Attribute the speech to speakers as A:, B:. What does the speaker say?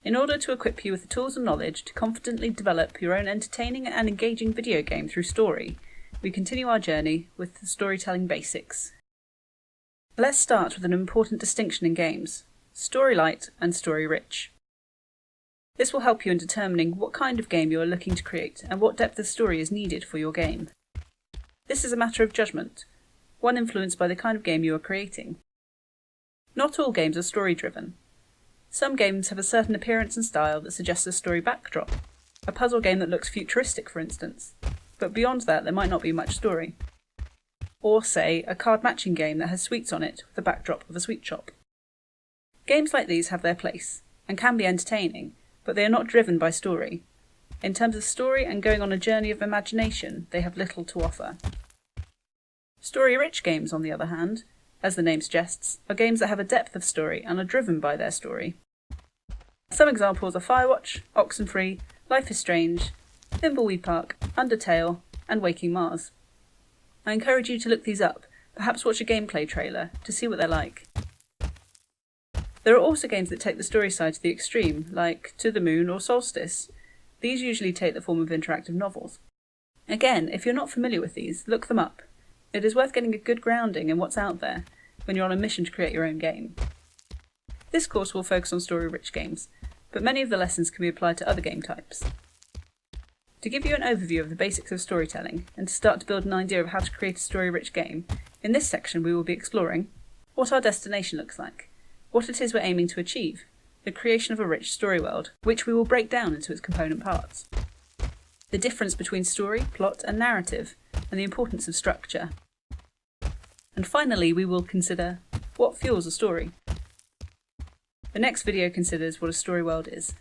A: in order to equip you with the tools and knowledge to confidently develop your own entertaining and engaging video game through story, we continue our journey with the storytelling basics. Let's start with an important distinction in games: story light and story rich. This will help you in determining what kind of game you are looking to create and what depth of story is needed for your game. This is a matter of judgment, one influenced by the kind of game you are creating. Not all games are story-driven. Some games have a certain appearance and style that suggests a story backdrop, a puzzle game that looks futuristic for instance, but beyond that there might not be much story. Or, say, a card matching game that has sweets on it with the backdrop of a sweet shop. Games like these have their place, and can be entertaining, but they are not driven by story. In terms of story and going on a journey of imagination, they have little to offer. Story-rich games, on the other hand, as the name suggests, are games that have a depth of story and are driven by their story. Some examples are Firewatch, Oxenfree, Life is Strange, Thimbleweed Park, Undertale, and Waking Mars. I encourage you to look these up, perhaps watch a gameplay trailer, to see what they're like. There are also games that take the story side to the extreme, like To the Moon or Solstice. These usually take the form of interactive novels. Again, if you're not familiar with these, look them up. It is worth getting a good grounding in what's out there when you're on a mission to create your own game. This course will focus on story-rich games, but many of the lessons can be applied to other game types. To give you an overview of the basics of storytelling, and to start to build an idea of how to create a story-rich game, in this section we will be exploring what our destination looks like, what it is we're aiming to achieve, the creation of a rich story world, which we will break down into its component parts, the difference between story, plot and narrative, and the importance of structure. And finally we will consider what fuels a story. The next video considers what a story world is.